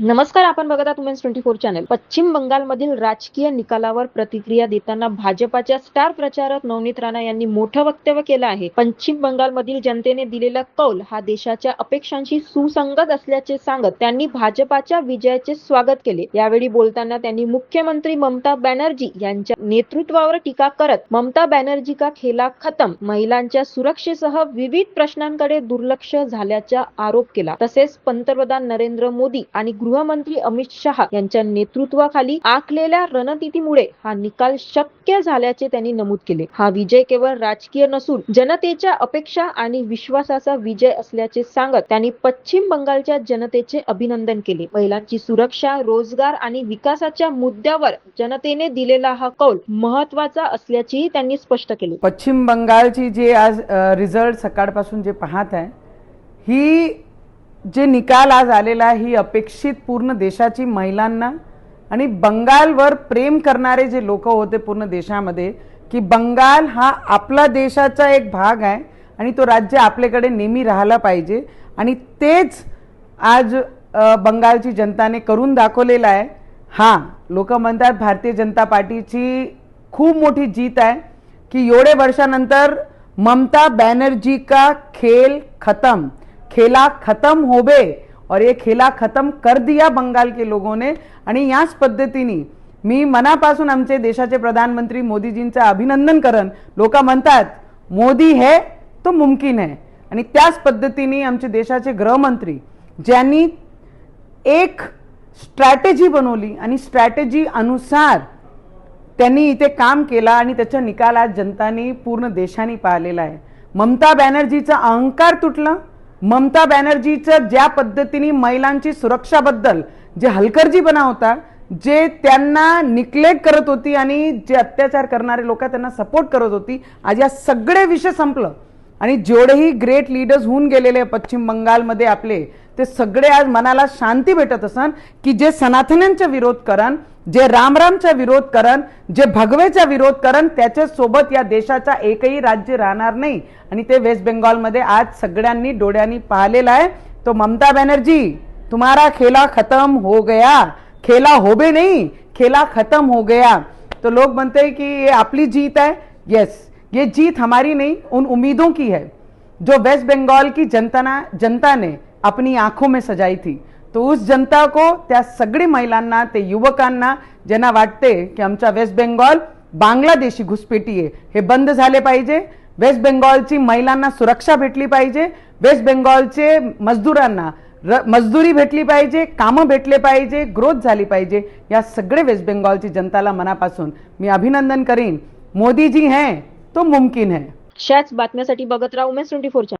नमस्कार, आपण बघत आहात वुमेन्स 24 चॅनल. पश्चिम बंगालमधील राजकीय निकालावर प्रतिक्रिया देताना भाजपाच्या स्टार प्रचारक नवनीत राणा यांनी मोठं वक्तव्य केलं आहे. पश्चिम बंगालमधील जनतेने दिलेला कौल हा देशाच्या अपेक्षांशी सुसंगत असल्याचे सांगत त्यांनी भाजपाच्या विजयाचे स्वागत केले. यावेळी बोलताना त्यांनी मुख्यमंत्री ममता बॅनर्जी यांच्या नेतृत्वावर टीका करत ममता बॅनर्जी का खेला खतम, महिलांच्या सुरक्षेसह विविध प्रश्नांकडे दुर्लक्ष झाल्याचा आरोप केला. तसेच पंतप्रधान नरेंद्र मोदी आणि गृहमंत्री अमित शहा यांच्या नेतृत्वाखाली आखलेल्या रणनीतीमुळे हा निकाल शक्य झाल्याचे त्यांनी नमूद केले. हा विजय केवळ राजकीय नसून जनतेच्या अपेक्षा आणि विश्वासाचा विजय असल्याचे सांगत त्यांनी पश्चिम बंगालच्या जनतेचे अभिनंदन केले. महिलांची सुरक्षा, रोजगार आणि विकासाच्या मुद्द्यावर जनतेने दिलेला हा कौल महत्त्वाचा असल्याचेही त्यांनी स्पष्ट केले. पश्चिम बंगालची जे आज रिझल्ट सकाळपासून जे पाहत आहे, ही जे निकाल आज आलेला ही अपेक्षित पूर्ण देशाची महिलांना आणि बंगालवर प्रेम करणारे जे लोक होते पूर्ण देशामध्ये, की बंगाल हा आपला देशाचा एक भाग आहे आणि तो राज्य आपल्याकडे नेहमी राहायला पाहिजे आणि तेच आज बंगालची जनताने करून दाखवलेलं आहे. हां, लोक म्हणतात भारतीय जनता पार्टीची खूप मोठी जीत आहे की एवढे वर्षानंतर ममता बॅनर्जी का खेल खत्म, खेला खत्म हो बे, और ये खेला खत्म कर दिया बंगाल के लोगों ने. आणि याच पद्धतीने मी मनापासून आमचे देशाचे प्रधानमंत्री मोदीजींचं अभिनंदन करन. लोक म्हणतात मोदी है तो मुमकिन है, आणि त्याच पद्धतीने आमचे देशाचे गृहमंत्री ज्यांनी एक स्ट्रॅटेजी बनवली आणि स्ट्रॅटेजी अनुसार त्यांनी इथे काम केला आणि त्याचा निकाल आज जनताने पूर्ण देशाने पाहिलेला आहे. ममता बॅनर्जीचा अहंकार तुटला. ममता बॅनर्जीचं ज्या पद्धतीने महिलांची सुरक्षाबद्दल जे हलकर्जीपणा होता, जे त्यांना निग्लेक्ट करत होती आणि जे अत्याचार करणारे लोक त्यांना सपोर्ट करत होती, आज या सगळे विषय संपलं आणि जेवढेही ग्रेट लीडर्स होऊन गेलेले पश्चिम बंगालमध्ये आपले, ते सगळे आज मनाला शांती भेटत असन की जे सनातन्यांचा विरोध करन, जे रामरामचा विरोध करन, जे भगवेचा विरोध करन, त्याच्या सोबत या देशाचा एकही राज्य राहणार नाही. आणि ते वेस्ट बेंगॉलमध्ये आज सगळ्यांनी डोळ्यांनी पाहिलेलं आहे. तो ममता बॅनर्जी, तुम्हारा खेला खत्म हो गया, खेला होबे नहीं, खेला खत्म हो गया. तो लोग बनते हैं कि ये आपली जीत है. यस, ये जीत हमारी नहीं, उन उम्मीदों की है जो वेस्ट बंगाल की जनता ने अपनी आंखों में सजाई थी. तो उस जनता को, त्या सगळी महिलांना, ते युवकांना ज्यांना वाटते की आमचा वेस्ट बेंगॉल बांगलादेशी घुसपेटी आहे, हे बंद झाले पाहिजे. वेस्ट बेंगॉलची महिलांना सुरक्षा भेटली पाहिजे. वेस्ट बेंगॉलचे मजदूरांना मजदूरी भेटली पाहिजे, कामं भेटले पाहिजे, ग्रोथ झाली पाहिजे. या सगळे वेस्ट बेंगॉलची जनताला मनापासून मी अभिनंदन करीन. मोदी जी हैं तो मुमकिन है. अशाच बातम्यासाठी बघत राहा वुमेन्स 24 चॅनल.